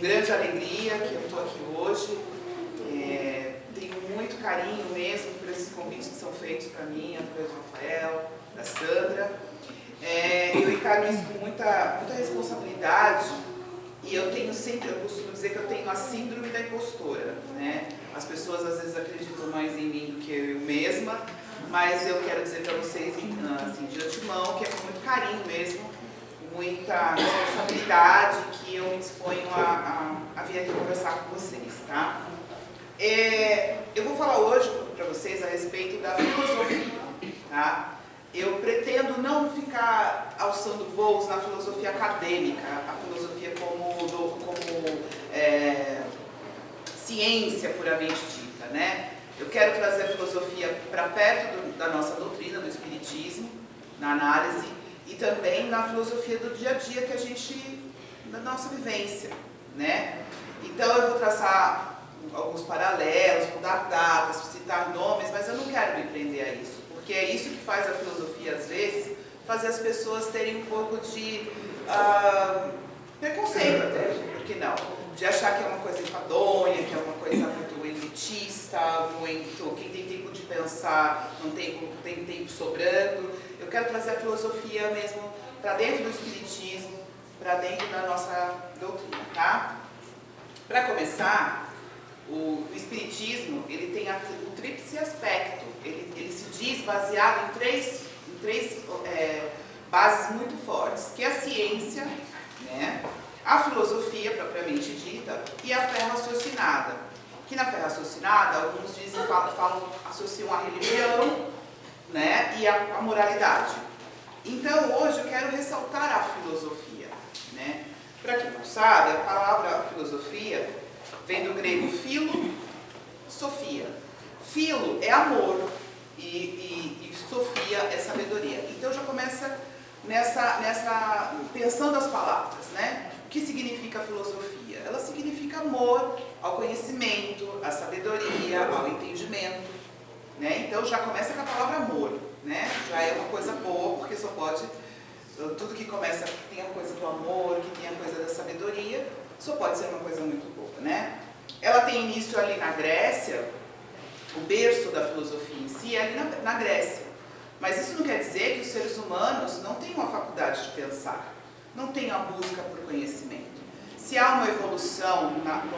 grande alegria que eu estou aqui hoje. Tenho muito carinho mesmo por esses convites que são feitos para mim, através do Rafael, da Sandra. Eu encaro isso com muita responsabilidade e eu costumo dizer que eu tenho a síndrome da impostora, né? As pessoas às vezes acreditam mais em mim do que eu mesma, mas eu quero dizer para vocês, assim, de antemão, que é com muito carinho mesmo, muita responsabilidade que eu me disponho a vir aqui conversar com vocês, tá? Eu vou falar hoje para vocês a respeito da filosofia, tá? Eu pretendo não ficar alçando voos na filosofia acadêmica, a filosofia como ciência puramente dita, né? Eu quero trazer a filosofia para perto da nossa doutrina, do espiritismo, na análise, e também na filosofia do dia a dia da nossa vivência, né? Então eu vou traçar alguns paralelos, mudar datas, citar nomes, mas eu não quero me prender a isso, porque é isso que faz a filosofia, às vezes, fazer as pessoas terem um pouco de preconceito até, por que não? De achar que é uma coisa enfadonha, que é uma coisa muito elitista, quem tem tempo de pensar não tem tempo sobrando. Eu quero trazer a filosofia mesmo para dentro do espiritismo, para dentro da nossa doutrina, tá? Para começar, o espiritismo, ele tem o tríplice aspecto, ele se diz baseado em três bases muito fortes, que é a ciência, né? A filosofia propriamente dita e a fé raciocinada. Que na fé raciocinada, alguns dizem, associam a religião, né, e a moralidade. Então, hoje eu quero ressaltar a filosofia, né? Para quem não sabe, a palavra filosofia vem do grego philo, sofia. Philo é amor e sofia é sabedoria. Então já começa pensando as palavras, né? O que significa filosofia? Ela significa amor ao conhecimento, à sabedoria, ao entendimento, né? Então já começa com a palavra amor, né? Já é uma coisa boa, porque só pode, tudo que começa, que tem a coisa do amor, que tem a coisa da sabedoria, só pode ser uma coisa muito boa, né? Ela tem início ali na Grécia, o berço da filosofia em si é ali na Grécia. Mas isso não quer dizer que os seres humanos não têm uma faculdade de pensar, não têm a busca por conhecimento. Se há uma evolução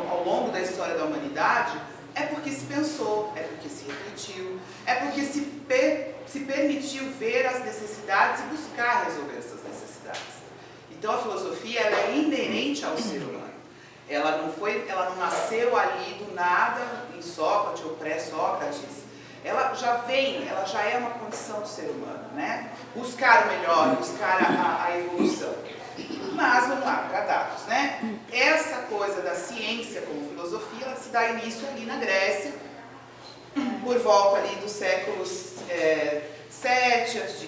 ao longo da história da humanidade, é porque se pensou, é porque se refletiu, é porque se permitiu ver as necessidades e buscar resolver essas necessidades. Então a filosofia ela é inerente ao ser humano. Ela não nasceu ali do nada, em Sócrates ou pré-Sócrates. Ela já é uma condição do ser humano, né? Buscar o melhor, buscar a evolução. Mas, vamos lá, para dados, né? Essa coisa da ciência como filosofia, ela se dá início ali na Grécia, por volta ali dos séculos 7 a.C.,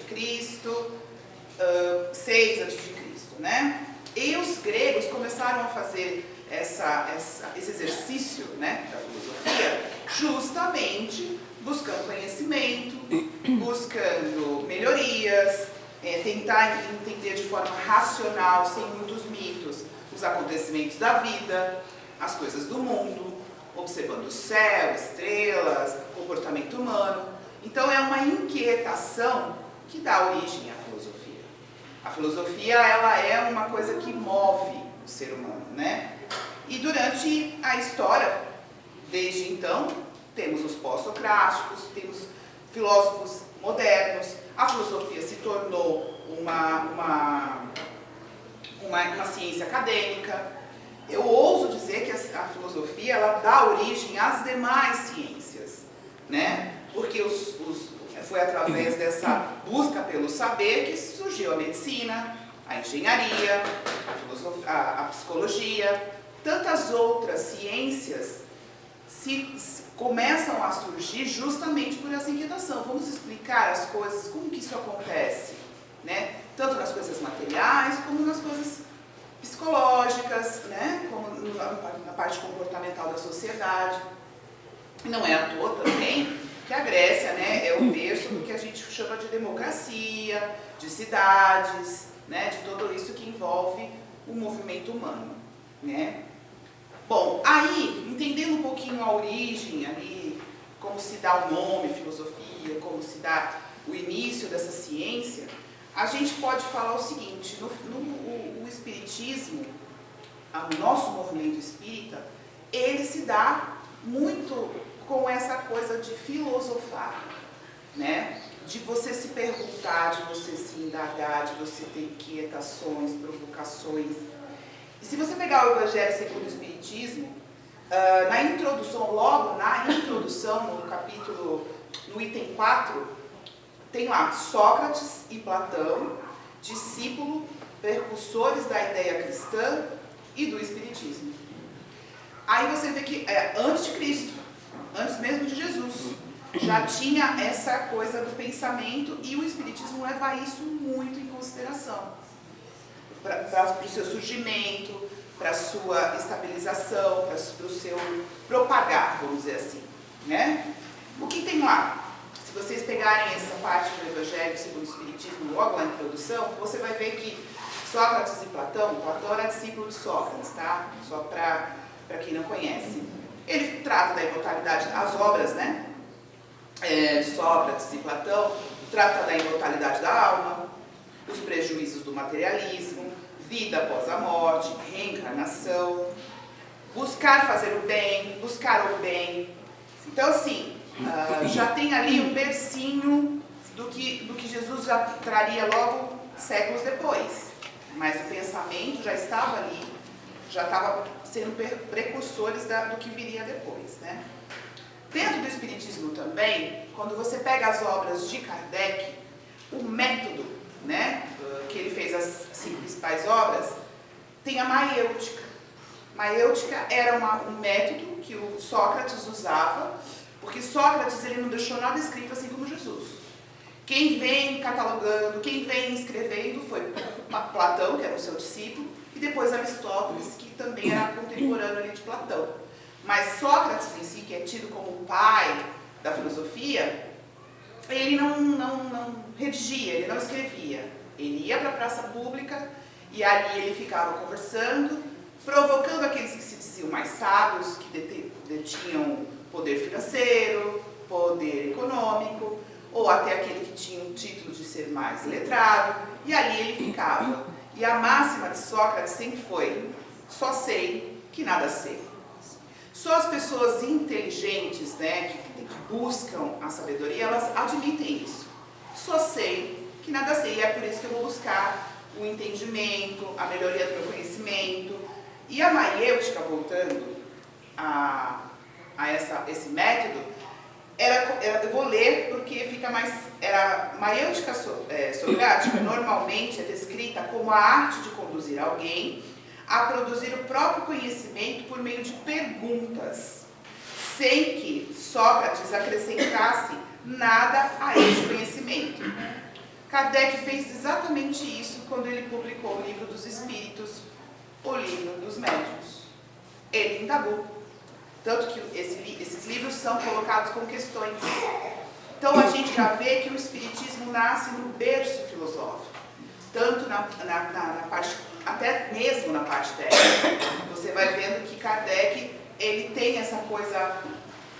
6 a.C., né? E os gregos começaram a fazer esse exercício, né, da filosofia, justamente buscando conhecimento, buscando melhorias, tentar entender de forma racional, sem muitos mitos, os acontecimentos da vida, as coisas do mundo, observando o céu, estrelas, comportamento humano. Então é uma inquietação que dá origem à filosofia. A filosofia ela é uma coisa que move o ser humano, né? E durante a história, desde então, temos os pós-socráticos, temos filósofos modernos, a filosofia se tornou uma ciência acadêmica. Eu ouso dizer que a filosofia ela dá origem às demais ciências, né? Porque foi através dessa busca pelo saber que surgiu a medicina, a engenharia, a psicologia, tantas outras ciências começam a surgir justamente por essa inquietação. Vamos explicar as coisas, como que isso acontece, né? Tanto nas coisas materiais como nas coisas psicológicas, né? Como na parte comportamental da sociedade. E não é à toa também que a Grécia, né, é o berço do que a gente chama de democracia, de cidades, né, de tudo isso que envolve o movimento humano, né? Bom, aí, entendendo um pouquinho a origem ali, como se dá o nome, filosofia, como se dá o início dessa ciência, a gente pode falar o seguinte, o espiritismo, o nosso movimento espírita, ele se dá muito com essa coisa de filosofar, né? De você se perguntar, de você se indagar, de você ter inquietações, provocações. E se você pegar o Evangelho segundo o Espiritismo, na introdução, logo na introdução, no capítulo, no item 4, tem lá Sócrates e Platão, discípulo, precursores da ideia cristã e do Espiritismo. Aí você vê que antes de Cristo, antes mesmo de Jesus, já tinha essa coisa do pensamento e o Espiritismo leva isso muito em consideração. Para o seu surgimento, para a sua estabilização, para o seu propagar, vamos dizer assim, né? O que tem lá? Se vocês pegarem essa parte do Evangelho segundo o Espiritismo, logo na introdução, você vai ver que Sócrates e Platão era discípulo de Sócrates, tá? Só para quem não conhece. Ele trata da imortalidade, as obras, né? De Sócrates e Platão, trata da imortalidade da alma, os prejuízos do materialismo, vida após a morte, reencarnação, buscar fazer o bem, buscar o bem. Então, assim, já tem ali um bercinho do que Jesus já traria logo séculos depois. Mas o pensamento já estava ali, já estava sendo precursores do que viria depois, né? Dentro do Espiritismo também, quando você pega as obras de Kardec, o método, né, que ele fez as 5 principais obras, tem a maiêutica. Maiêutica era um método que o Sócrates usava, porque Sócrates ele não deixou nada escrito assim como Jesus. Quem vem catalogando, quem vem escrevendo foi Platão, que era o seu discípulo, e depois Aristóteles, que também era contemporâneo ali de Platão. Mas Sócrates em si, que é tido como o pai da filosofia, ele não redigia, ele não escrevia. Ele ia para a praça pública e ali ele ficava conversando, provocando aqueles que se diziam mais sábios, que detinham poder financeiro, poder econômico, ou até aquele que tinha o título de ser mais letrado, e ali ele ficava. E a máxima de Sócrates sempre foi: só sei que nada sei. Só as pessoas inteligentes, né, que buscam a sabedoria, elas admitem isso. Só sei que nada sei, e é por isso que eu vou buscar o entendimento, a melhoria do meu conhecimento. E a maiêutica, voltando a esse método, eu vou ler porque fica mais... Maiêutica socrática normalmente é descrita como a arte de conduzir alguém a produzir o próprio conhecimento por meio de perguntas, sem que Sócrates acrescentasse nada a este conhecimento. Kardec fez exatamente isso quando ele publicou o Livro dos Espíritos, o Livro dos Médiuns. Ele indagou. Tanto que esses livros são colocados com questões. Então a gente já vê que o Espiritismo nasce no berço filosófico, tanto na parte, até mesmo na parte técnica. Você vai vendo que Kardec, ele tem essa coisa,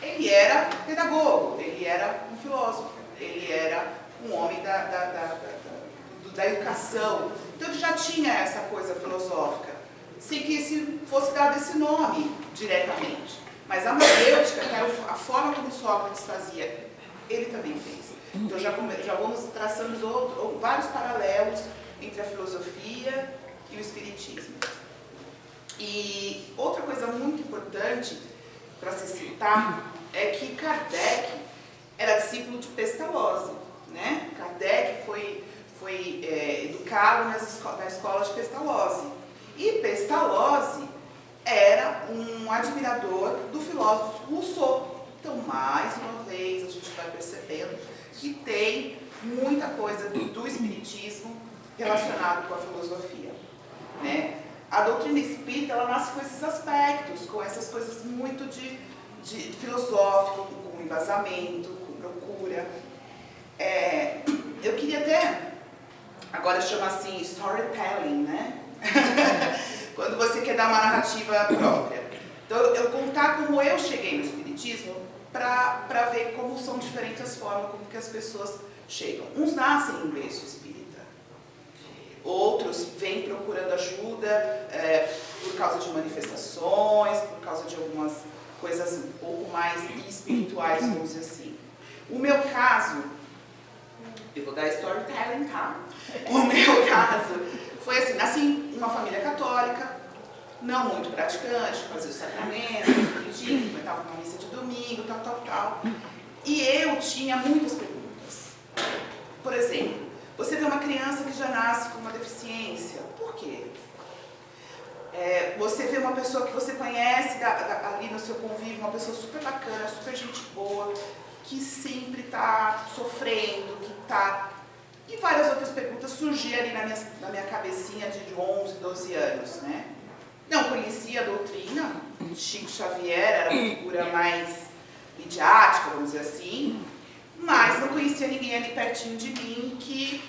ele era pedagogo, ele era um filósofo, ele era um homem da educação. Então ele já tinha essa coisa filosófica, sem que fosse dado esse nome diretamente. Mas a maiêutica, que era a forma como Sócrates fazia, ele também fez. Então já vamos traçando vários paralelos entre a filosofia e o espiritismo. E outra coisa muito importante para se citar é que Kardec era discípulo de Pestalozzi, né? Kardec foi educado na escola de Pestalozzi. E Pestalozzi era um admirador do filósofo Rousseau. Então, mais uma vez, a gente vai percebendo que tem muita coisa do espiritismo relacionado com a filosofia, né? A doutrina espírita, ela nasce com esses aspectos, com essas coisas muito de filosófico, com embasamento, com procura. Eu queria até, agora chama assim, storytelling, né? Quando você quer dar uma narrativa própria. Então, eu contar como eu cheguei no Espiritismo para ver como são diferentes as formas como que as pessoas chegam. Uns nascem em berço espírita, outros vêm procurando ajuda por causa de manifestações, por causa de algumas coisas um pouco mais espirituais, vamos dizer assim. O meu caso, eu vou dar storytelling, tá? O meu caso foi assim, nasci em uma família católica, não muito praticante, fazia o sacramento, frequentava uma missa de domingo, tal. E eu tinha muitas perguntas. Por exemplo, você vê uma criança que já nasce com uma deficiência, por quê? Você vê uma pessoa que você conhece ali no seu convívio, uma pessoa super bacana, super gente boa, que sempre está sofrendo, que está... E várias outras perguntas surgiam ali na minha cabecinha de 11, 12 anos, né? Não conhecia a doutrina, Chico Xavier era uma figura mais midiática, vamos dizer assim, mas não conhecia ninguém ali pertinho de mim que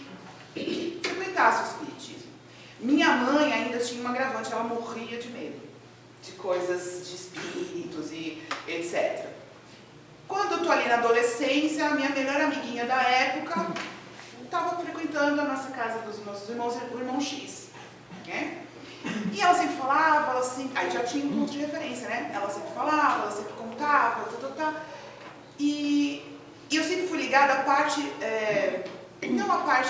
frequentasse o espiritismo. Minha mãe ainda tinha um agravante, ela morria de medo de coisas de espíritos e etc. Quando eu estou ali na adolescência, a minha melhor amiguinha da época estava frequentando a nossa casa dos nossos irmãos, o irmão X, né? E ela sempre falava, ela sempre, aí já tinha um ponto de referência, né? Ela sempre falava, ela sempre contava, e eu sempre fui ligada à parte, não à parte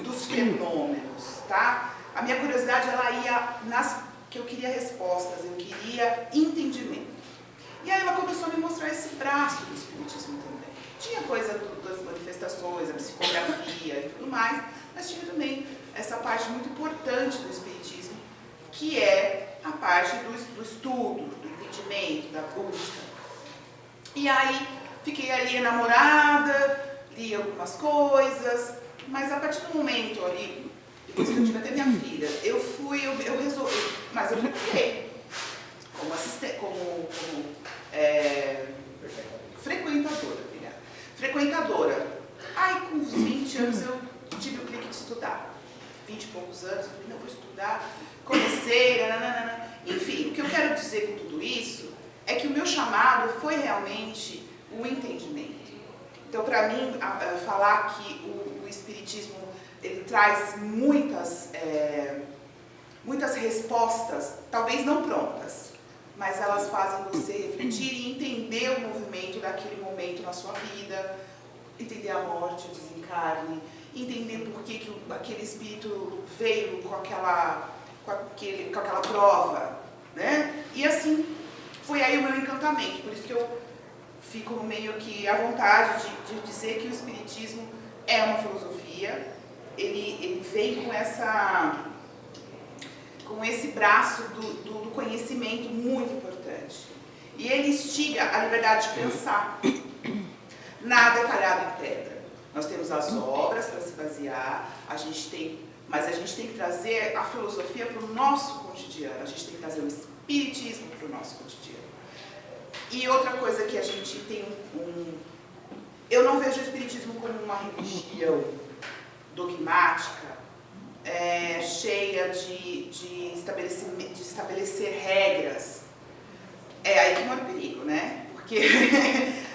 dos fenômenos, tá? A minha curiosidade, ela ia que eu queria respostas, eu queria entendimento. E aí ela começou a me mostrar esse braço do espiritismo também. Tinha coisa das manifestações, a psicografia e tudo mais, mas tinha também essa parte muito importante do espiritismo, que é a parte do estudo, do entendimento, da busca. E aí fiquei ali enamorada, li algumas coisas, mas a partir do momento ali, depois que eu tive até minha filha, eu resolvi, mas eu fiquei como assistente, como frequentadora. Aí com uns 20 anos eu tive o clique de estudar. 20 e poucos anos, eu falei, não, vou estudar, comecei, enfim, o que eu quero dizer com tudo isso é que o meu chamado foi realmente o entendimento. Então, para mim, falar que o espiritismo ele traz muitas respostas, talvez não prontas, mas elas fazem você refletir e entender o movimento daquele momento na sua vida, entender a morte, o desencarne, entender por que aquele espírito veio com aquela prova, né? E assim, foi aí o meu encantamento, por isso que eu fico meio que à vontade de dizer que o espiritismo é uma filosofia, ele vem com esse braço do conhecimento muito importante. E ele instiga a liberdade de pensar. Nada é talhado em pedra. Nós temos as obras para se basear, mas a gente tem que trazer a filosofia para o nosso cotidiano, a gente tem que trazer o espiritismo para o nosso cotidiano. E outra coisa que a gente tem eu não vejo o espiritismo como uma religião dogmática, cheia de estabelecer regras. É aí que mora o perigo, né? Porque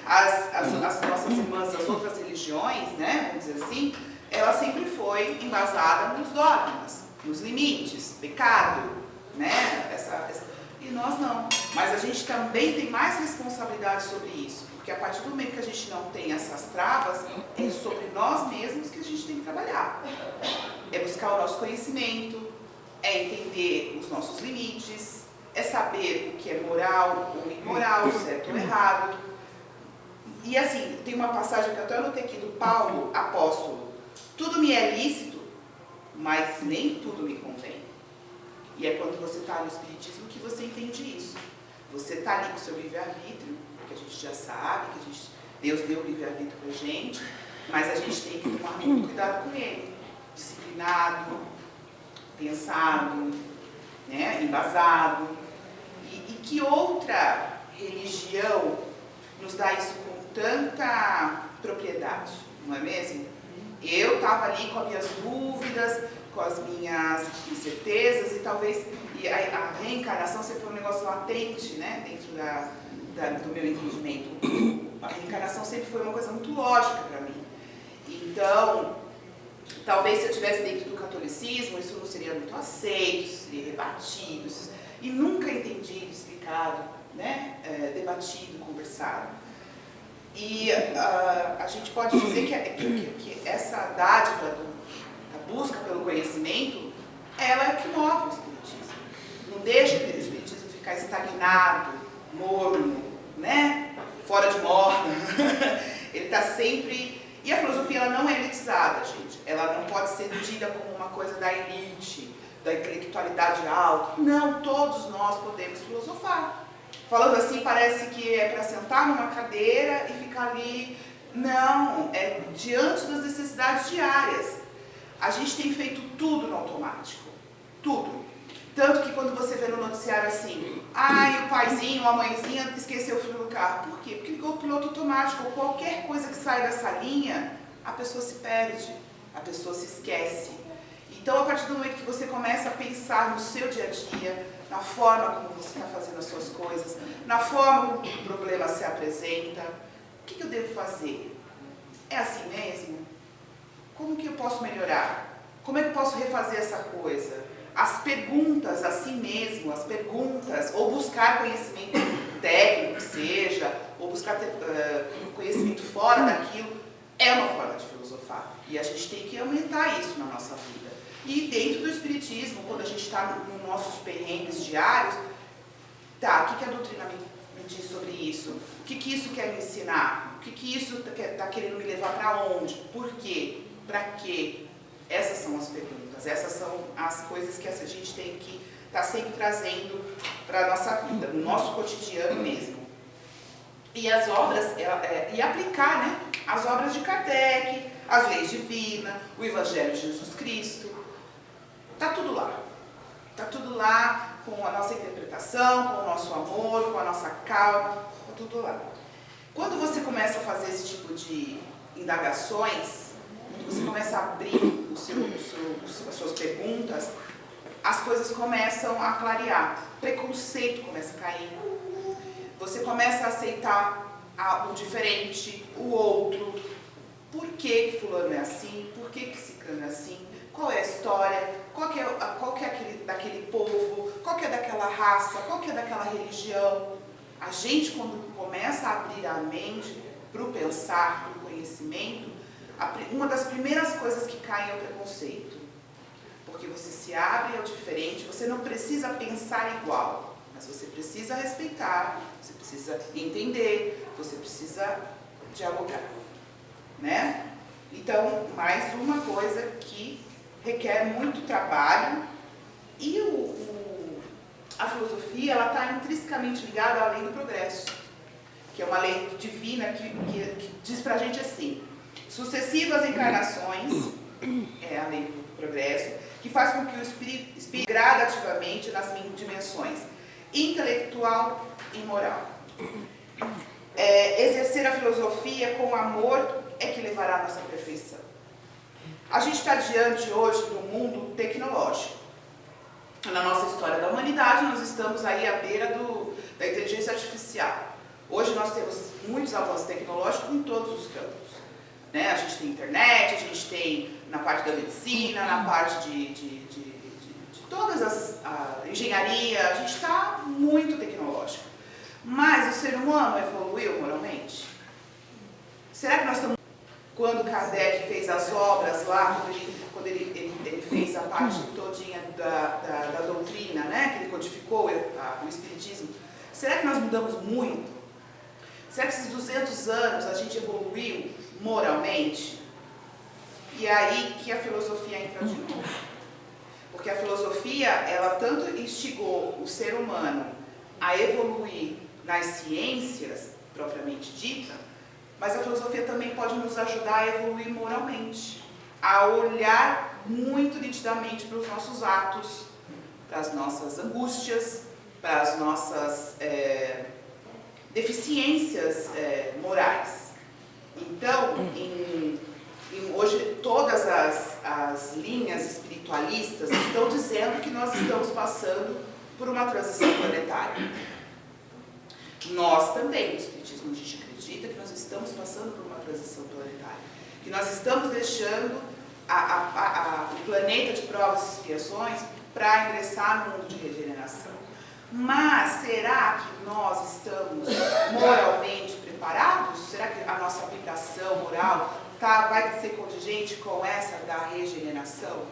as nossas irmãs das outras religiões, né, vamos dizer assim, ela sempre foi embasada nos dogmas, nos limites, pecado, né? E nós não. Mas a gente também tem mais responsabilidade sobre isso, porque a partir do momento que a gente não tem essas travas, é sobre nós mesmos que a gente tem que trabalhar. É buscar o nosso conhecimento, é entender os nossos limites, é saber o que é moral ou imoral, certo ou errado. E assim, tem uma passagem que eu até anotei aqui do Paulo, apóstolo. Tudo me é lícito, mas nem tudo me convém. E é quando você está no espiritismo que você entende isso. Você está ali com o seu livre-arbítrio, que a gente já sabe, Deus deu o livre-arbítrio para a gente, mas a gente tem que tomar muito cuidado com ele. Disciplinado, pensado, né, embasado. E que outra religião nos dá isso com tanta propriedade, não é mesmo? Eu estava ali com as minhas dúvidas, com as minhas incertezas e talvez a reencarnação sempre foi um negócio latente, né, dentro do meu entendimento. A reencarnação sempre foi uma coisa muito lógica para mim. Então, talvez se eu estivesse dentro do catolicismo, isso não seria muito aceito, isso seria rebatido, e nunca entendido, explicado, né, debatido, conversado. E a gente pode dizer que essa dádiva da busca pelo conhecimento, ela é que move o Espiritismo. Não deixa o Espiritismo ficar estagnado, morno, né, fora de moda. Ele está sempre... E a filosofia, ela não é elitizada, gente. Ela não pode ser tida como uma coisa da elite, da intelectualidade alta. Não, todos nós podemos filosofar. Falando assim, parece que é para sentar numa cadeira e ficar ali. Não, é diante das necessidades diárias. A gente tem feito tudo no automático. Tudo. Tanto que quando você vê no noticiário assim, o paizinho, a mãezinha esqueceu o filho do carro. Por quê? Porque ligou o piloto automático. Ou qualquer coisa que sai dessa linha, a pessoa se perde, a pessoa se esquece. Então, a partir do momento que você começa a pensar no seu dia a dia, na forma como você está fazendo as suas coisas, na forma como o problema se apresenta, o que eu devo fazer? É assim mesmo? Como que eu posso melhorar? Como é que eu posso refazer essa coisa? As perguntas a si mesmo, as perguntas, ou buscar conhecimento técnico que seja, ou buscar conhecimento fora daquilo, é uma forma de filosofar. E a gente tem que aumentar isso na nossa vida. E dentro do Espiritismo, quando a gente está nos nossos perrengues diários, o que a doutrina me diz sobre isso? O que isso quer me ensinar? O que isso está querendo me levar para onde? Por quê? Para quê? Essas são as perguntas, essas são as coisas que a gente tem que estar sempre trazendo para a nossa vida, no nosso cotidiano mesmo. E as obras, e aplicar, né, as obras de Kardec, as leis divinas, o Evangelho de Jesus Cristo, está tudo lá. Está tudo lá com a nossa interpretação, com o nosso amor, com a nossa calma, está tudo lá. Quando você começa a fazer esse tipo de indagações, quando você começa a abrir as suas perguntas, as coisas começam a clarear, o preconceito começa a cair, você começa a aceitar o diferente, o outro. Por que fulano é assim? Por que ciclano é assim? Qual é a história? Qual que é daquele povo? Qual que é daquela raça? Qual que é daquela religião? A gente, quando começa a abrir a mente para o pensar, para o conhecimento, uma das primeiras coisas que cai é o preconceito. Porque você se abre ao diferente, você não precisa pensar igual, mas você precisa respeitar, você precisa entender, você precisa dialogar, né? Então, mais uma coisa que requer muito trabalho, e a filosofia, ela está intrinsecamente ligada à lei do progresso, que é uma lei divina que diz pra gente assim: sucessivas encarnações, é a lei do progresso, que faz com que o espírito gradativamente nas dimensões intelectual e moral. Exercer a filosofia com amor é que levará à nossa perfeição. A gente está diante hoje do mundo tecnológico. Na nossa história da humanidade, nós estamos aí à beira da inteligência artificial. Hoje nós temos muitos avanços tecnológicos em todos os campos. Né? A gente tem internet, a gente tem na parte da medicina, na parte de todas a engenharia, a gente está muito tecnológico. Mas o ser humano evoluiu moralmente? Será que nós estamos... Quando Kardec fez as obras lá, quando ele fez a parte todinha da doutrina, né, que ele codificou o Espiritismo, será que nós mudamos muito? Será que esses 200 anos a gente evoluiu moralmente? E é aí que a filosofia entra de novo. Porque a filosofia, ela tanto instigou o ser humano a evoluir nas ciências, propriamente dita, mas a filosofia também pode nos ajudar a evoluir moralmente, a olhar muito nitidamente para os nossos atos, para as nossas angústias, para as nossas deficiências morais. Então, hoje todas as as linhas espiritualistas estão dizendo que nós estamos passando por uma transição planetária. Nós também, no Espiritismo, a gente acredita que nós estamos passando por uma transição planetária. Que nós estamos deixando o planeta de provas e expiações para ingressar no mundo de regeneração. Mas será que nós estamos moralmente preparados? Será que a nossa vibração moral vai ser contingente com essa da regeneração?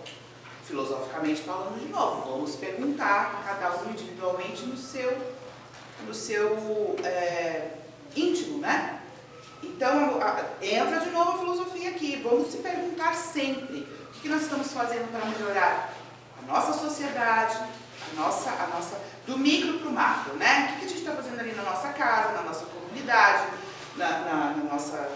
Filosoficamente falando de novo, vamos perguntar cada um individualmente no seu íntimo, né? Então, entra de novo a filosofia aqui. Vamos se perguntar sempre o que nós estamos fazendo para melhorar a nossa sociedade, a nossa do micro para o macro, né? O que a gente está fazendo ali na nossa casa, na nossa comunidade, na nossa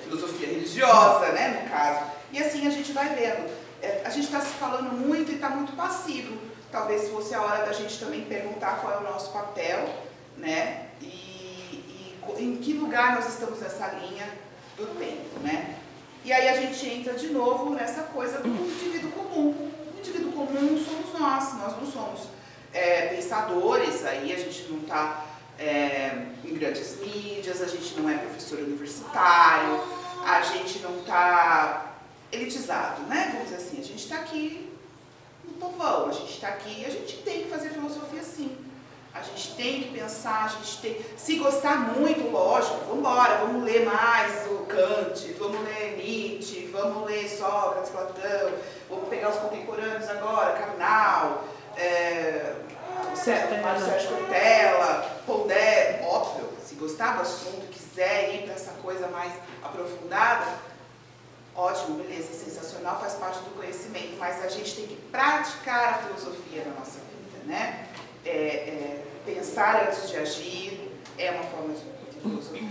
filosofia religiosa, né, no caso. E assim a gente vai vendo. A gente está se falando muito e está muito passivo. Talvez fosse a hora da gente também perguntar qual é o nosso papel, né? E em que lugar nós estamos nessa linha do tempo, né? E aí a gente entra de novo nessa coisa do indivíduo comum. O indivíduo comum somos nós não somos pensadores, aí a gente não está em grandes mídias, a gente não é professor universitário, a gente não está elitizado, né? Vamos dizer assim, a gente está aqui no povão, a gente está aqui, a gente tem que fazer filosofia sim. A gente tem que pensar, a gente tem... Se gostar muito, lógico, vamos embora, vamos ler mais o Kant, vamos ler Nietzsche, vamos ler Sócrates, Platão, vamos pegar os contemporâneos agora, Karnal, Sérgio Cortella, Pondé, óbvio, se gostar do assunto, quiser ir para essa coisa mais aprofundada, ótimo, beleza, sensacional, faz parte do conhecimento, mas a gente tem que praticar a filosofia na nossa vida, né? Pensar antes de agir é uma forma de filosofia.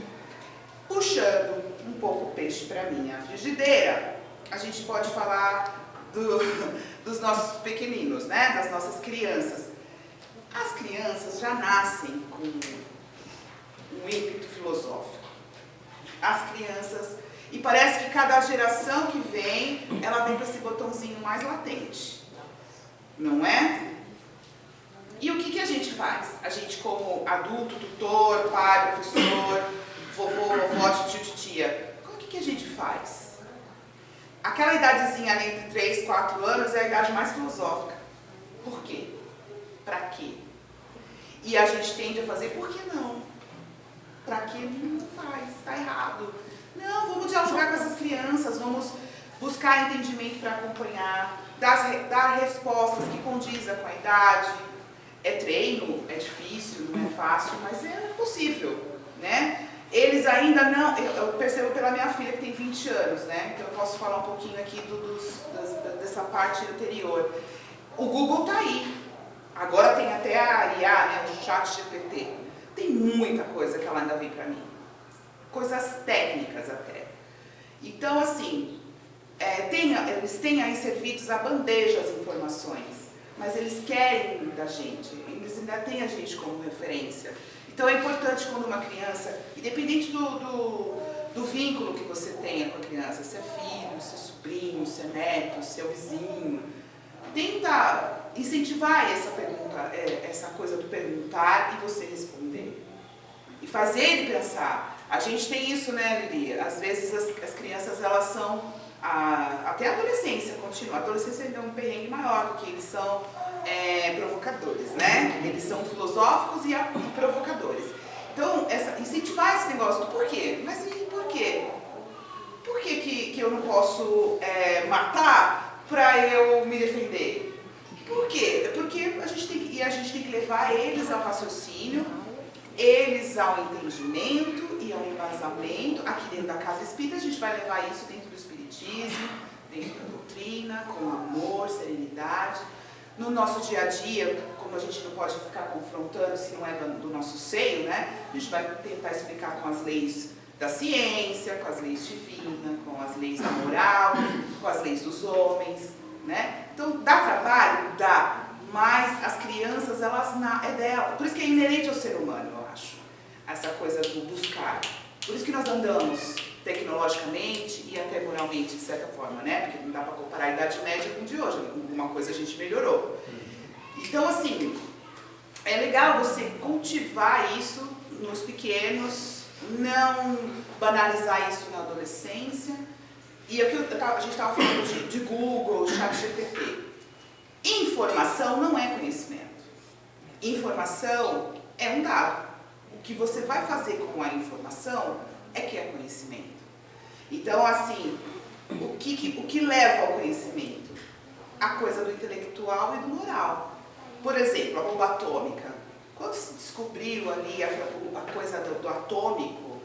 Puxando um pouco o peixe para minha frigideira, a gente pode falar dos nossos pequeninos, né? Das nossas crianças. As crianças já nascem com um ímpeto filosófico. As crianças... E parece que cada geração que vem, ela vem com esse botãozinho mais latente. Não é? E o que a gente faz? A gente, como adulto, tutor, pai, professor, vovô, vovó, tio, titia, o que a gente faz? Aquela idadezinha ali entre 3 e 4 anos é a idade mais filosófica. Por quê? Pra quê? E a gente tende a fazer, por que não? Pra quê? Não faz, tá errado. Não, vamos dialogar com essas crianças, vamos buscar entendimento para acompanhar, dar respostas que condizem com a idade. É treino, é difícil, não é fácil, mas é possível, né? Eles ainda não... Eu percebo pela minha filha que tem 20 anos, né? Então eu posso falar um pouquinho aqui dessa parte anterior. O Google tá aí. Agora tem até a IA, né? O ChatGPT. Tem muita coisa que ela ainda vem para mim. Coisas técnicas até. Então, assim, eles têm aí servidos a bandeja as informações. Mas eles querem da gente, eles ainda têm a gente como referência. Então é importante quando uma criança, independente do vínculo que você tenha com a criança, se é filho, se é sobrinho, se é neto, se é o vizinho, tenta incentivar essa pergunta, essa coisa do perguntar e você responder. E fazer ele pensar. A gente tem isso, né, Lili? Às vezes as crianças, elas são... até a adolescência continua. A adolescência ainda é um perrengue maior, porque eles são provocadores, né? Eles são filosóficos e provocadores. Então, incentivar esse negócio do porquê. Mas e por quê? Por que eu não posso matar para eu me defender? Por quê? Porque a gente tem que levar eles ao raciocínio, eles ao entendimento e ao embasamento. Aqui dentro da casa espírita a gente vai levar isso dentro do espiritismo, dentro da doutrina, com amor, serenidade. No nosso dia a dia, como a gente não pode ficar confrontando se não é do nosso seio, né? A gente vai tentar explicar com as leis da ciência, com as leis divinas, com as leis da moral, com as leis dos homens, né? Então, dá trabalho? Dá. Mas as crianças, é dela. Por isso que é inerente ao ser humano, eu acho. Essa coisa do buscar. Por isso que nós andamos tecnologicamente e até moralmente, de certa forma, né? Porque não dá para comparar a Idade Média com o de hoje, alguma coisa a gente melhorou. Então, assim, é legal você cultivar isso nos pequenos, não banalizar isso na adolescência. E aqui a gente estava falando de Google, ChatGPT. Informação não é conhecimento. Informação é um dado. O que você vai fazer com a informação é que é conhecimento. Então, assim, o que leva ao conhecimento? A coisa do intelectual e do moral. Por exemplo, a bomba atômica. Quando se descobriu ali a coisa do atômico,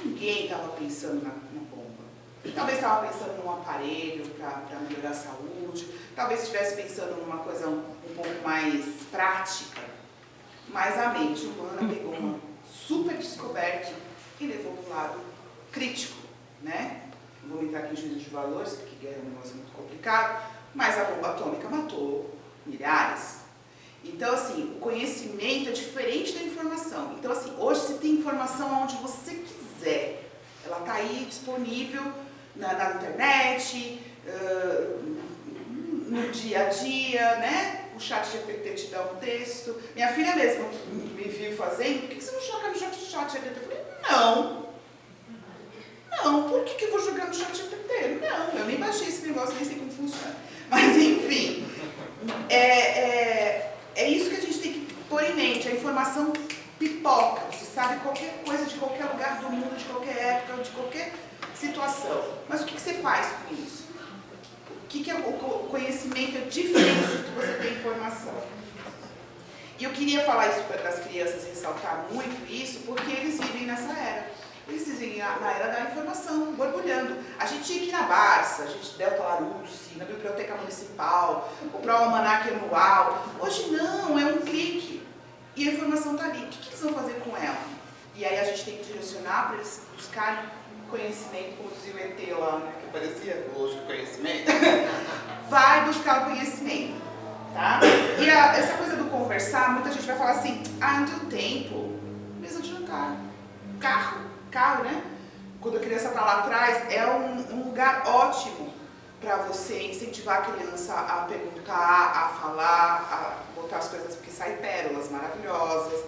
ninguém estava pensando na bomba. Talvez estava pensando num aparelho para melhorar a saúde, talvez estivesse pensando numa coisa um pouco mais prática, mas a mente humana pegou uma super descoberta e levou para o lado crítico, né? Não vou entrar aqui em juízo de valores, porque guerra é um negócio muito complicado, mas a bomba atômica matou milhares. Então, assim, o conhecimento é diferente da informação. Então, assim, hoje você tem informação onde você quiser. Ela está aí disponível na internet, no dia a dia, né? O ChatGPT te dá um texto. Minha filha mesmo me viu fazendo, por que você não joga no ChatGPT? Eu falei, não. Não, por que eu vou jogar no ChatGPT? Não, eu nem baixei esse negócio, nem sei como funciona. Mas, enfim, é isso que a gente tem que pôr em mente. A informação pipoca. Você sabe qualquer coisa de qualquer lugar do mundo, de qualquer época, de qualquer situação. Mas o que você faz com isso? O conhecimento é diferente do que você tem informação. E eu queria falar isso para as crianças, ressaltar muito isso, porque eles vivem nessa era. Eles vivem na era da informação, borbulhando. A gente tinha que ir na Barça, a gente Delta Larousse, na Biblioteca Municipal, comprar o almanaque anual. Hoje não, é um clique. E a informação está ali. O que eles vão fazer com ela? E aí a gente tem que direcionar para eles buscarem conhecimento, como dizia o ET lá, né, que aparecia, hoje conhecimento. Vai buscar o conhecimento, tá? E essa coisa do conversar, muita gente vai falar assim, não tenho tempo. Mesa de jantar, carro, né? Quando a criança está lá atrás, é um lugar ótimo para você incentivar a criança a perguntar, a falar, a botar as coisas, porque saem pérolas maravilhosas.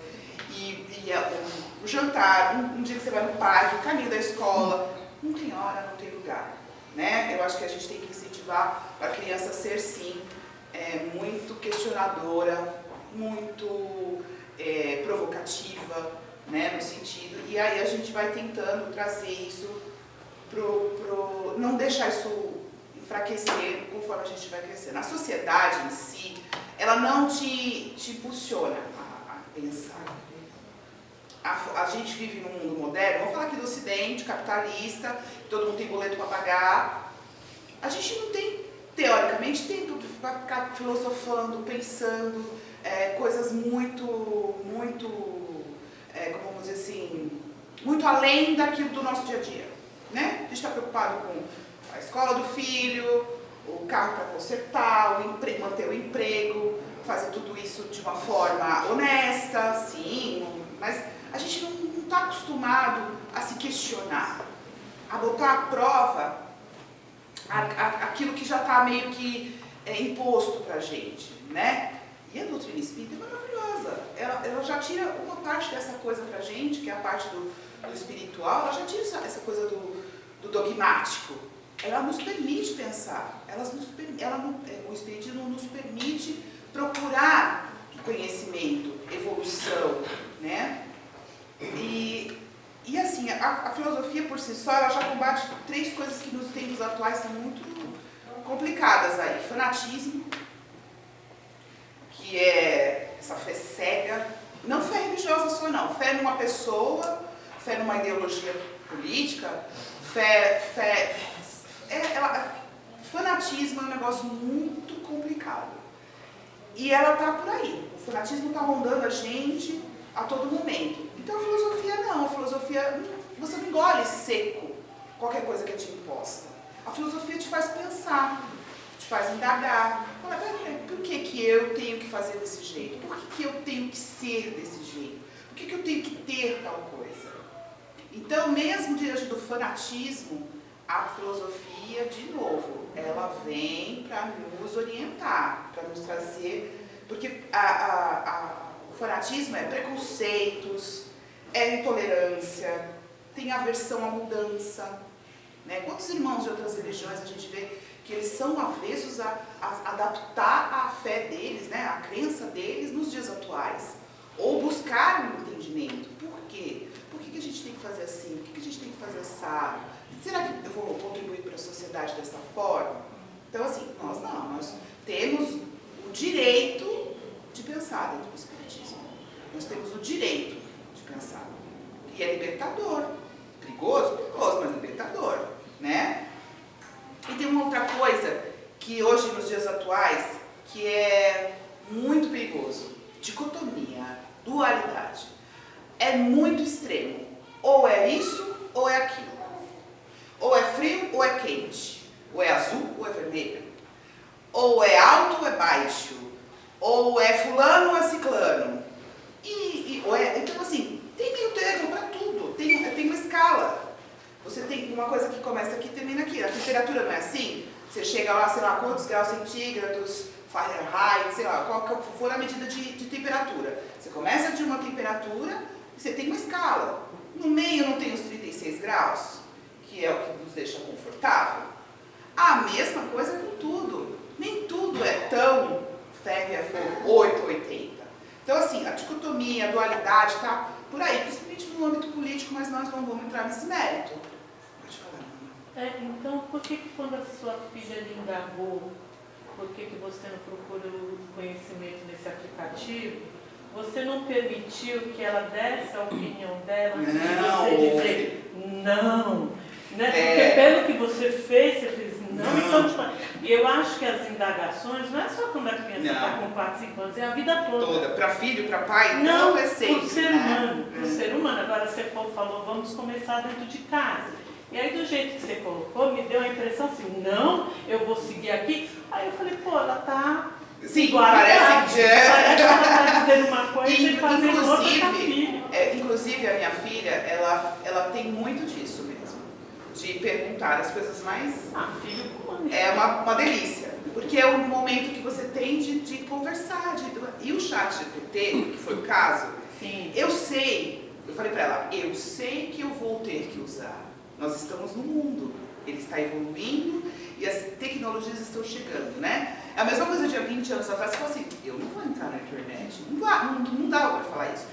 O jantar, um dia que você vai no parque, o caminho da escola, não tem hora, não tem lugar, né? Eu acho que a gente tem que incentivar a criança a ser, sim, muito questionadora, muito provocativa, né, no sentido, e aí a gente vai tentando trazer isso não deixar isso enfraquecer conforme a gente vai crescendo. A sociedade em si, ela não te impulsiona a pensar. A gente vive num mundo moderno, vamos falar aqui do Ocidente, capitalista, todo mundo tem boleto para pagar. A gente não tem, teoricamente, tempo para ficar filosofando, pensando, coisas muito, como vamos dizer assim, muito além daquilo do nosso dia a dia, né? A gente está preocupado com a escola do filho, o carro para consertar, manter o emprego, fazer tudo isso de uma forma honesta, sim, mas a gente não está acostumado a se questionar, a botar à prova aquilo que já está meio que imposto para a gente, né? E a doutrina espírita é maravilhosa. Ela já tira uma parte dessa coisa pra gente, que é a parte do espiritual, ela já tira essa coisa do dogmático. Ela nos permite pensar. O espiritismo nos permite procurar conhecimento, evolução, né? E assim, a filosofia por si só, ela já combate 3 coisas que nos tempos atuais são muito complicadas aí. Fanatismo, que é essa fé cega, não fé religiosa só não, fé numa pessoa, fé numa ideologia política, fanatismo é um negócio muito complicado. E ela está por aí, o fanatismo está rondando a gente a todo momento. Então a filosofia não, a filosofia, você não engole seco qualquer coisa que é te imposta. A filosofia te faz pensar, te faz indagar. Fala, por que eu tenho que fazer desse jeito? Por que eu tenho que ser desse jeito? Por que eu tenho que ter tal coisa? Então, mesmo diante do fanatismo, a filosofia, de novo, ela vem para nos orientar, para nos trazer, porque o fanatismo é preconceitos, é intolerância, tem aversão à mudança, né? Quantos irmãos de outras religiões a gente vê que eles são avessos a adaptar a fé deles, né? A crença deles nos dias atuais, ou buscar um entendimento. Por quê? Por que a gente tem que fazer assim? Por que a gente tem que fazer assado? Será que eu vou contribuir para a sociedade dessa forma? Então, assim, nós temos o direito de pensar dentro do Espiritismo. Nós temos o direito de pensar. E é libertador. Perigoso, mas libertador, né? E tem uma outra coisa que hoje, nos dias atuais, que é muito perigoso. Dicotomia, dualidade. É muito extremo. Ou é isso, ou é aquilo. Ou é frio, ou é quente. Ou é azul, ou é vermelho. Ou é alto, ou é baixo. Ou é fulano, ou é ciclano. Então, assim, tem meio termo para tudo. Tem uma escala. Você tem uma coisa que começa aqui e termina aqui. A temperatura não é assim? Você chega lá, sei lá, quantos graus centígrados, Fahrenheit, sei lá, qual for a medida de temperatura. Você começa de uma temperatura e você tem uma escala. No meio não tem os 36 graus, que é o que nos deixa confortável. A mesma coisa com tudo. Nem tudo é tão ferro e fogo, 880. Então, assim, a dicotomia, a dualidade está por aí, principalmente no âmbito político, mas nós não vamos entrar nesse mérito. Pode falar, Ana. Então, por que quando a sua filha lhe indagou, por que você não procurou conhecimento nesse aplicativo, você não permitiu que ela desse a opinião dela antes de você dizer não? Né? Porque pelo que você fez, você fez não. Então, e eu acho que as indagações não é só quando a criança está com 4, 5 anos, é a vida toda. Para filho, para pai, não é sempre. Para o ser humano, para o ser humano. Agora você falou, vamos começar dentro de casa. E aí, do jeito que você colocou, me deu a impressão assim, não, eu vou seguir aqui. Aí eu falei, pô, ela está... Sim, parece que parece que ela está dizendo uma coisa e fazendo outra com a filha. Inclusive, a minha filha, ela tem muito disso mesmo. De perguntar as coisas mais... filho, é uma delícia. Porque é o momento que você tem de conversar. E o chat GPT, que foi o caso, sim. Eu falei para ela, eu sei que eu vou ter que usar. Nós estamos no mundo, ele está evoluindo e as tecnologias estão chegando, né? É a mesma coisa de há 20 anos atrás, você fala assim, eu não vou entrar na internet, não dá para falar isso.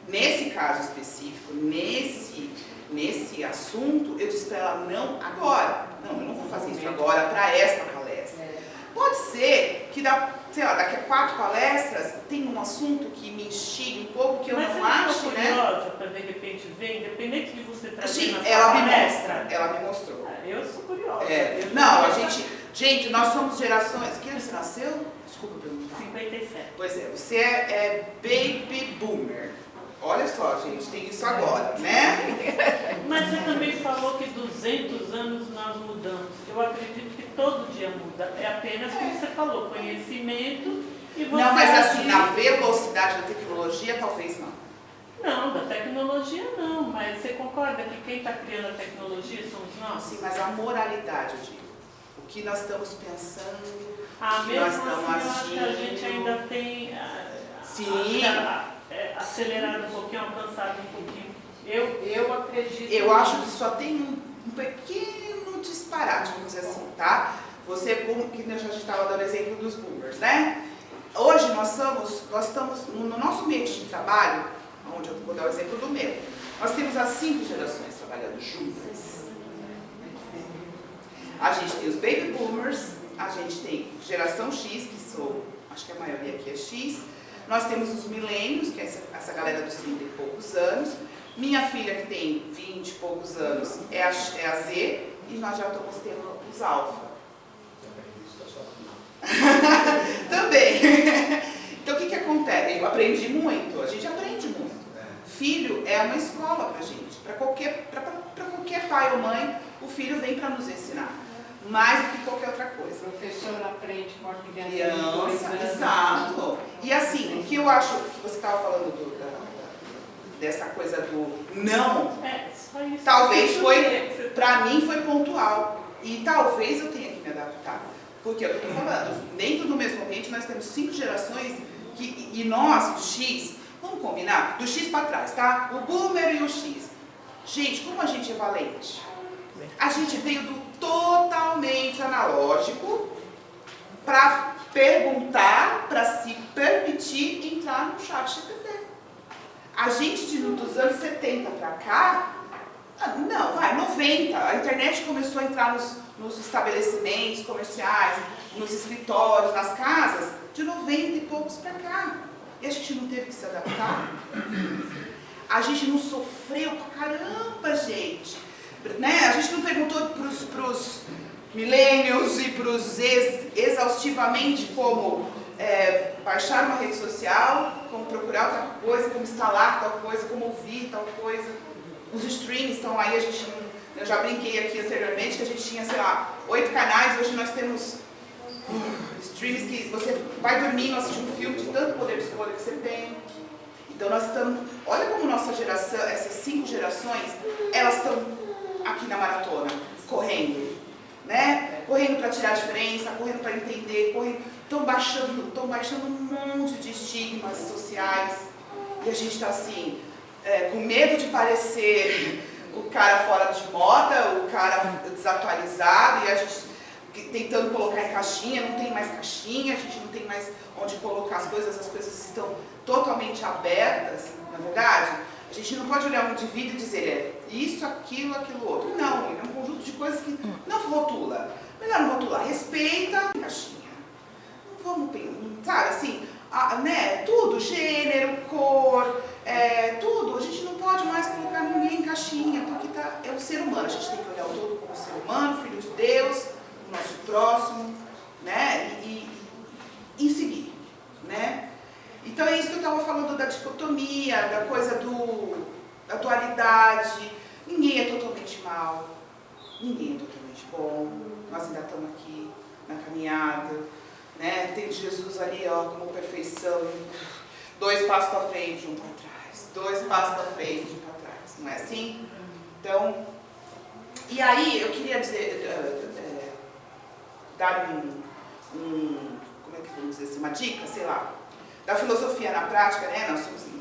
Nesse caso específico, nesse assunto, eu disse para ela, não agora. Não, eu não vou fazer isso agora para esta palestra. Pode ser que daqui a 4 palestras tem um assunto que me instigue um pouco, que eu não acho, né? Mas você curiosa para de repente ver, independente de você trazer Sim, na sua ela me mostrou. Eu sou curiosa. Gente, nós somos gerações... Que ano você nasceu? Desculpa perguntar. 57. Pois é, você é baby boomer. Olha só, gente, tem isso agora, né? Mas você também falou que 200 anos nós mudamos. Eu acredito que todo dia muda. É apenas como você falou, conhecimento e você... Não, mas assim, na velocidade da tecnologia, talvez não. Não, da tecnologia não, mas você concorda que quem está criando a tecnologia somos nós? Sim, mas a moralidade, eu digo. O que nós estamos pensando, o que mesmo nós estamos assim, agindo. eu acho que a gente ainda tem... Sim. Acelerado um pouquinho, alcançado um pouquinho. Eu acredito. Eu acho que só tem um pequeno disparate, vamos dizer assim, tá? Você, que a gente estava dando exemplo dos boomers, né? Hoje nós estamos no nosso ambiente de trabalho, onde eu vou dar o exemplo do meu. Nós temos as 5 gerações trabalhando juntas. A gente tem os baby boomers, a gente tem geração X, acho que a maioria aqui é X. Nós temos os milênios, que é essa galera dos 30 e poucos anos. Minha filha, que tem 20 e poucos anos, é a Z. E nós já estamos tendo os alfa. Também. Então, o que acontece? Eu aprendi muito. A gente aprende muito. Filho é uma escola pra gente. Para qualquer pai ou mãe, o filho vem para nos ensinar. Mais do que qualquer outra coisa. O professor aprende com a criança. Exato. E assim, o que eu acho que você estava falando dessa coisa do não. Só isso. Talvez para mim foi pontual. E talvez eu tenha que me adaptar. Porque eu estou falando, dentro do mesmo ambiente nós temos 5 gerações e nós, o X, vamos combinar? Do X para trás, tá? O Boomer e o X. Gente, como a gente é valente? A gente veio do totalmente analógico para perguntar, para se permitir entrar no chat GPT. A gente dos anos 70 para cá, não, vai, 90, a internet começou a entrar nos estabelecimentos comerciais, nos escritórios, nas casas, de 90 e poucos para cá. E a gente não teve que se adaptar. A gente não sofreu pra caramba, gente. Né? A gente não perguntou pros millennials e pros exaustivamente como baixar uma rede social, como procurar outra coisa, como instalar tal coisa, como ouvir tal coisa. Os streams estão aí, eu já brinquei aqui anteriormente que a gente tinha, sei lá, 8 canais, hoje nós temos streams que você vai dormir e não assiste um filme de tanto poder de escolha que você tem. Então nós estamos, olha como nossa geração, essas 5 gerações, elas estão aqui na maratona, correndo, né? Correndo para tirar a diferença, correndo para entender, estão baixando um monte de estigmas sociais e a gente está assim, com medo de parecer o cara fora de moda, o cara desatualizado e a gente tentando colocar em caixinha, não tem mais caixinha, a gente não tem mais onde colocar as coisas estão totalmente abertas, na verdade. A gente não pode olhar um indivíduo e dizer isso, aquilo, aquilo outro. Não, é um conjunto de coisas que não rotula. Melhor não rotular, respeita a caixinha. Não vamos pensar, sabe, assim, né, tudo, gênero, cor, tudo. A gente não pode mais colocar ninguém em caixinha, porque é o ser humano. A gente tem que olhar o todo como ser humano, filho de Deus, o nosso próximo, né, e seguir, né. Então é isso que eu estava falando da dicotomia, da coisa da dualidade. Ninguém é totalmente mal, ninguém é totalmente bom. Nós ainda estamos aqui na caminhada, né? Tem Jesus ali, ó, como perfeição. 2 passos para frente, 1 para trás. 2 passos para frente, 1 para trás. Não é assim? Então, e aí eu queria dizer, dar como é que vamos dizer assim, uma dica, sei lá, da filosofia na prática, né? Nós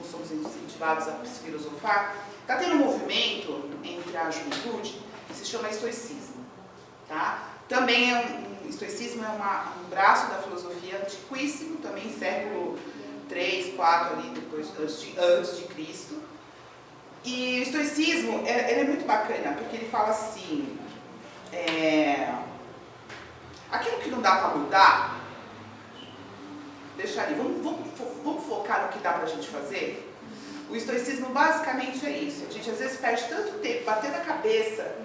somos incentivados a se filosofar. Está tendo um movimento entre a juventude que se chama estoicismo, tá? Também estoicismo é um braço da filosofia antiquíssimo, também século 3, 4 ali depois antes de Cristo. E o estoicismo ele é muito bacana porque ele fala assim, aquilo que não dá para mudar, deixa ali, vamos focar no que dá pra gente fazer? O estoicismo basicamente é isso. A gente às vezes perde tanto tempo batendo a cabeça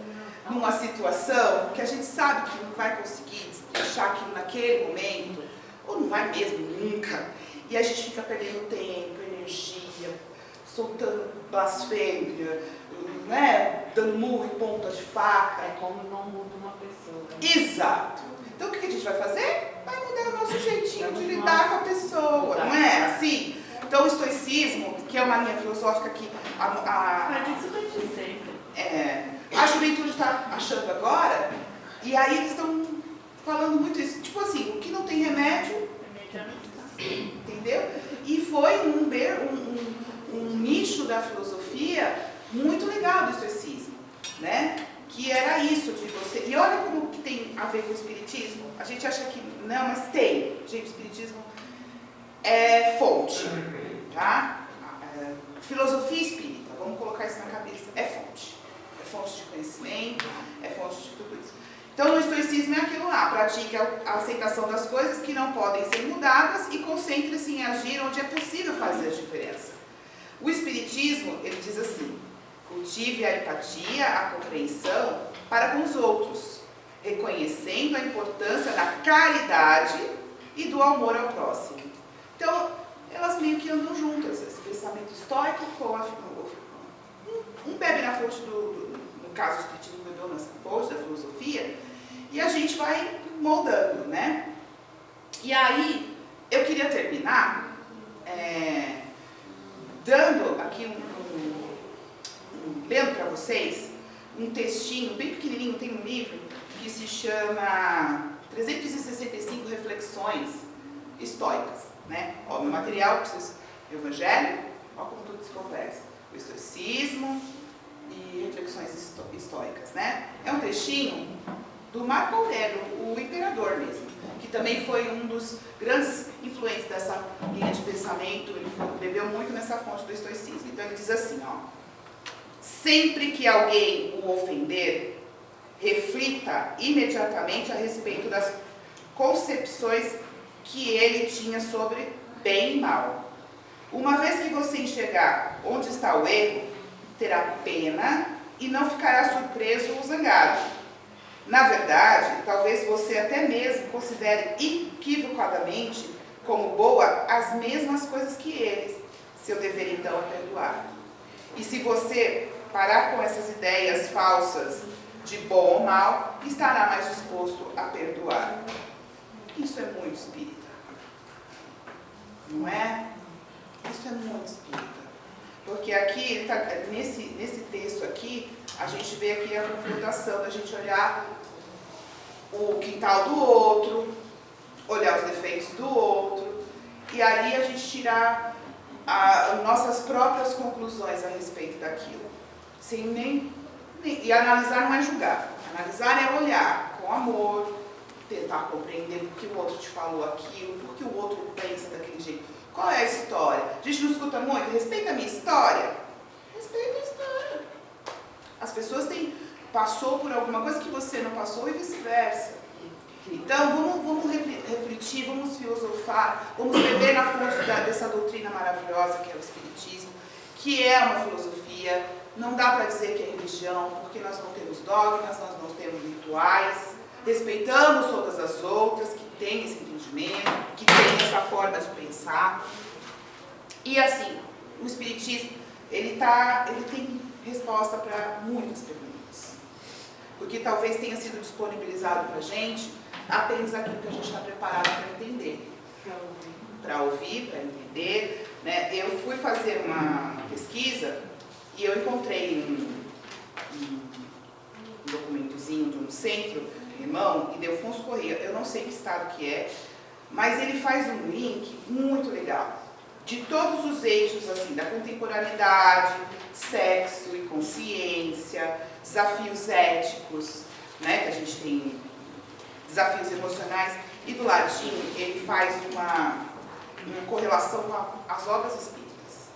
numa situação que a gente sabe que não vai conseguir deixar aquilo naquele momento, ou não vai mesmo nunca. E a gente fica perdendo tempo, energia, soltando blasfêmia, né? Dando murro em ponta de faca. É como não muda uma pessoa. Né? Exato. Então o que a gente vai fazer? Vai mudar o nosso jeitinho de lidar com a pessoa, não é assim? Então o estoicismo, que é uma linha filosófica que a juventude está achando agora, e aí eles estão falando muito isso, tipo assim, o que não tem remédio, entendeu? E foi um nicho da filosofia muito legal do estoicismo, né? Que era isso de você. E olha como que tem a ver com o espiritismo. A gente acha que não, mas tem. Gente, o espiritismo é fonte, tá? Filosofia espírita, vamos colocar isso na cabeça, é fonte. É fonte de conhecimento, é fonte de tudo isso. Então, o estoicismo é aquilo lá, pratique a aceitação das coisas que não podem ser mudadas e concentre-se em agir onde é possível fazer a diferença. O espiritismo, ele diz assim, cultive a empatia, a compreensão para com os outros, reconhecendo a importância da caridade e do amor ao próximo. Então, elas meio que andam juntas, esse pensamento estoico com um bebe na fonte no caso, o espiritismo bebeu nessa fonte da filosofia, e a gente vai moldando, né? E aí, eu queria terminar dando aqui lendo para vocês um textinho bem pequenininho, tem um livro que se chama 365 Reflexões Estoicas, né? Ó, meu material, o Evangelho, ó como tudo se conversa, o estoicismo e reflexões estoicas, né? É um textinho do Marco Aurélio, o imperador mesmo, que também foi um dos grandes influentes dessa linha de pensamento, ele bebeu muito nessa fonte do estoicismo. Então ele diz assim, ó: sempre que alguém o ofender, reflita imediatamente a respeito das concepções que ele tinha sobre bem e mal. Uma vez que você enxergar onde está o erro, terá pena e não ficará surpreso ou zangado. Na verdade, talvez você até mesmo considere equivocadamente como boa as mesmas coisas que eles. Seu dever então é perdoar. E se você parar com essas ideias falsas de bom ou mal, estará mais disposto a perdoar. Isso é muito espírita. Não é? Isso é muito espírita. Porque aqui, nesse texto aqui, a gente vê aqui a confrontação da gente olhar o quintal do outro, olhar os defeitos do outro, e aí a gente tirar nossas próprias conclusões a respeito daquilo. E analisar não é julgar. Analisar é olhar com amor, tentar compreender por que o outro te falou aquilo, por que o outro pensa daquele jeito. Qual é a história? A gente não escuta muito? Respeita a minha história? Respeita a história. As pessoas passou por alguma coisa que você não passou e vice-versa. Então, vamos refletir, vamos filosofar, vamos beber na fonte dessa doutrina maravilhosa que é o Espiritismo, que é uma filosofia. Não dá para dizer que é religião, porque nós não temos dogmas, nós não temos rituais, respeitamos todas as outras que têm esse entendimento, que têm essa forma de pensar. E assim, o Espiritismo, ele tem resposta para muitas perguntas. Porque talvez tenha sido disponibilizado para a gente apenas aquilo que a gente está preparado para entender. Para ouvir, para entender. Né? Eu fui fazer uma pesquisa e eu encontrei um documentozinho de um centro alemão, Ildefonso Corrêa, eu não sei que estado que é, mas ele faz um link muito legal de todos os eixos assim, da contemporaneidade, sexo e consciência, desafios éticos, né, que a gente tem desafios emocionais, e do ladinho ele faz uma correlação com as obras espíritas.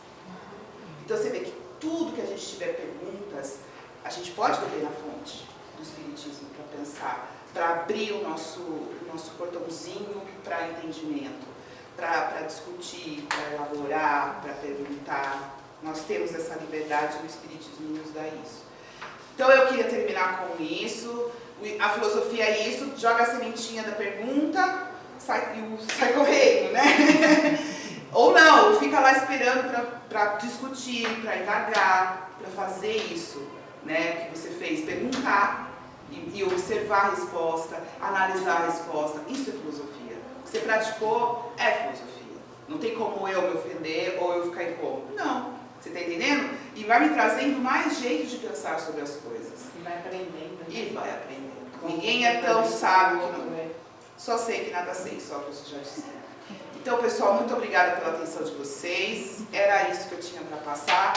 Então você vê que tudo que a gente tiver perguntas, a gente pode beber na fonte do Espiritismo para pensar, para abrir o nosso portãozinho para entendimento, para discutir, para elaborar, para perguntar. Nós temos essa liberdade e o Espiritismo nos dá isso. Então eu queria terminar com isso. A filosofia é isso, joga a sementinha da pergunta, sai correndo, né? Ou não, fica lá esperando para discutir, para indagar, para fazer isso, né, que você fez, perguntar e observar a resposta, analisar a resposta. Isso é filosofia. O que você praticou é filosofia. Não tem como eu me ofender ou eu ficar incômodo. Não. Você está entendendo? E vai me trazendo mais jeito de pensar sobre as coisas. E vai aprendendo. E vai aprendendo. Ninguém é tão sábio que não. Só sei que nada sei, só que você já disse. Então, pessoal, muito obrigada pela atenção de vocês. Era isso que eu tinha para passar.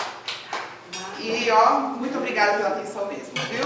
E, ó, muito obrigada pela atenção mesmo, viu?